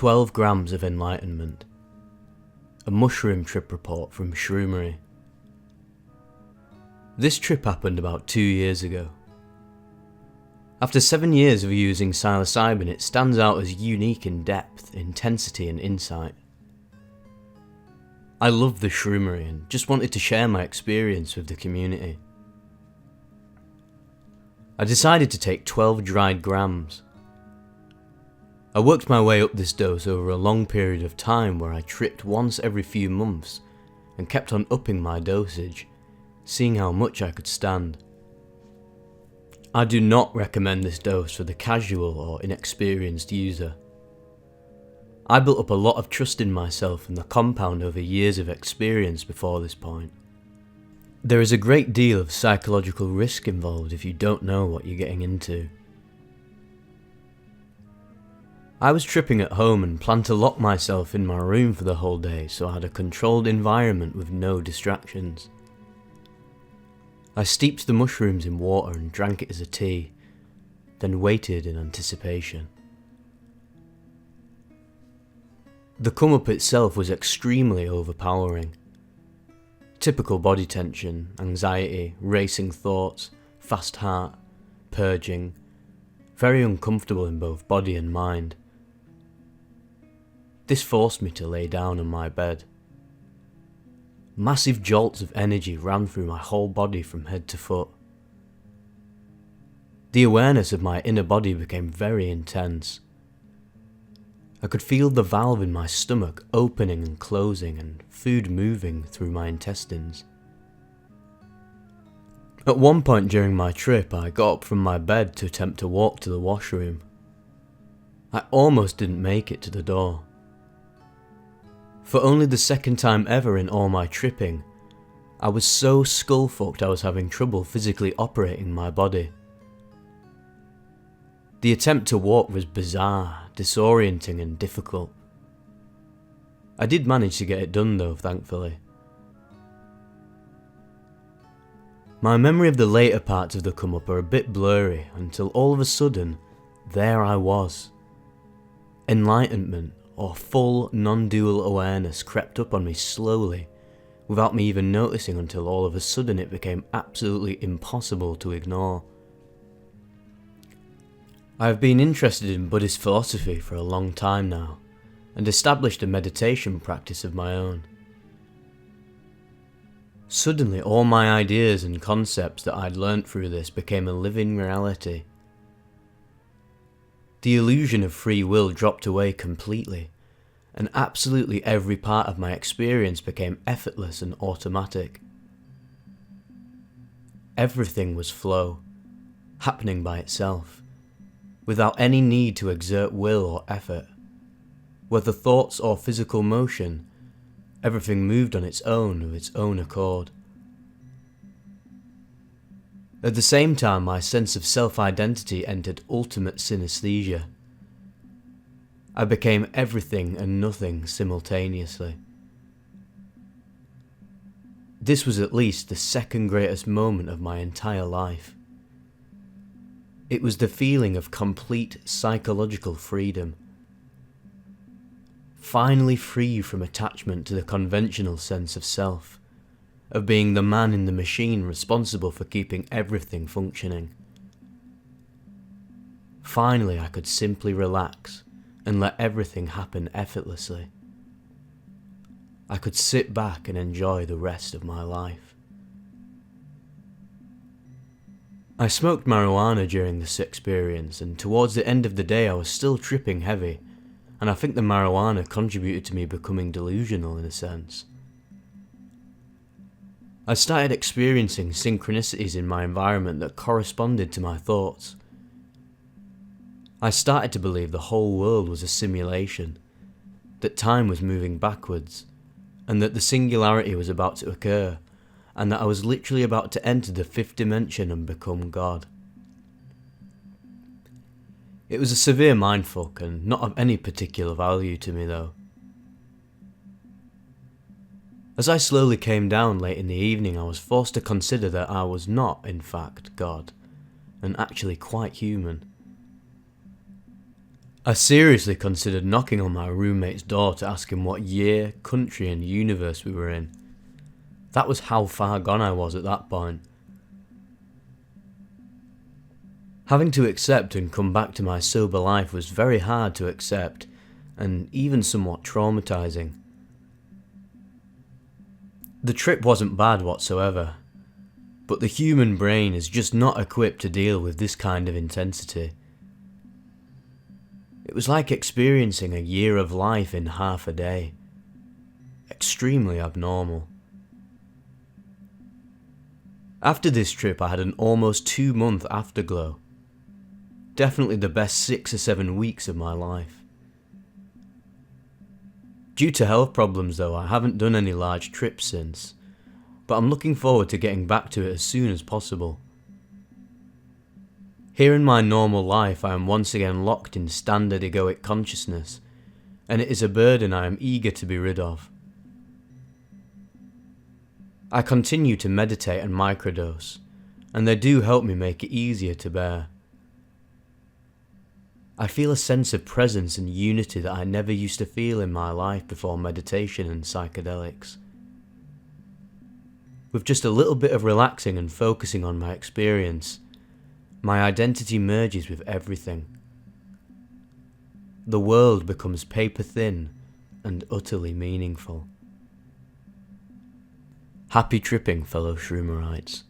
12 grams of enlightenment. A mushroom trip report from Shroomery. This trip happened about 2 years ago. After 7 years of using psilocybin, it stands out as unique in depth, intensity and insight. I love the Shroomery and just wanted to share my experience with the community. I decided to take 12 dried grams. I worked my way up this dose over a long period of time where I tripped once every few months and kept on upping my dosage, seeing how much I could stand. I do not recommend this dose for the casual or inexperienced user. I built up a lot of trust in myself and the compound over years of experience before this point. There is a great deal of psychological risk involved if you don't know what you're getting into. I was tripping at home and planned to lock myself in my room for the whole day so I had a controlled environment with no distractions. I steeped the mushrooms in water and drank it as a tea, then waited in anticipation. The come-up itself was extremely overpowering. Typical body tension, anxiety, racing thoughts, fast heart, purging, very uncomfortable in both body and mind. This forced me to lay down on my bed. Massive jolts of energy ran through my whole body from head to foot. The awareness of my inner body became very intense. I could feel the valve in my stomach opening and closing and food moving through my intestines. At one point during my trip, I got up from my bed to attempt to walk to the washroom. I almost didn't make it to the door. For only the second time ever in all my tripping, I was so skull-fucked I was having trouble physically operating my body. The attempt to walk was bizarre, disorienting and difficult. I did manage to get it done though, thankfully. My memory of the later parts of the come-up are a bit blurry until all of a sudden, there I was. Enlightenment, or full non-dual awareness crept up on me slowly, without me even noticing until all of a sudden it became absolutely impossible to ignore. I have been interested in Buddhist philosophy for a long time now, and established a meditation practice of my own. Suddenly all my ideas and concepts that I'd learnt through this became a living reality. The illusion of free will dropped away completely, and absolutely every part of my experience became effortless and automatic. Everything was flow, happening by itself, without any need to exert will or effort. Whether thoughts or physical motion, everything moved on its own of its own accord. At the same time, my sense of self-identity entered ultimate synesthesia. I became everything and nothing simultaneously. This was at least the second greatest moment of my entire life. It was the feeling of complete psychological freedom. Finally free from attachment to the conventional sense of self, of being the man in the machine responsible for keeping everything functioning. Finally I could simply relax and let everything happen effortlessly. I could sit back and enjoy the rest of my life. I smoked marijuana during this experience, and towards the end of the day I was still tripping heavy, and I think the marijuana contributed to me becoming delusional in a sense. I started experiencing synchronicities in my environment that corresponded to my thoughts. I started to believe the whole world was a simulation, that time was moving backwards, and that the singularity was about to occur, and that I was literally about to enter the fifth dimension and become God. It was a severe mindfuck and not of any particular value to me though. As I slowly came down late in the evening, I was forced to consider that I was not, in fact, God, and actually quite human. I seriously considered knocking on my roommate's door to ask him what year, country and universe we were in. That was how far gone I was at that point. Having to accept and come back to my sober life was very hard to accept, and even somewhat traumatizing. The trip wasn't bad whatsoever, but the human brain is just not equipped to deal with this kind of intensity. It was like experiencing a year of life in half a day. Extremely abnormal. After this trip I had an almost 2-month afterglow. Definitely the best 6 or 7 weeks of my life. Due to health problems though, I haven't done any large trips since, but I'm looking forward to getting back to it as soon as possible. Here in my normal life I am once again locked in standard egoic consciousness, and it is a burden I am eager to be rid of. I continue to meditate and microdose, and they do help me make it easier to bear. I feel a sense of presence and unity that I never used to feel in my life before meditation and psychedelics. With just a little bit of relaxing and focusing on my experience, my identity merges with everything. The world becomes paper thin and utterly meaningful. Happy tripping, fellow Shroomerites.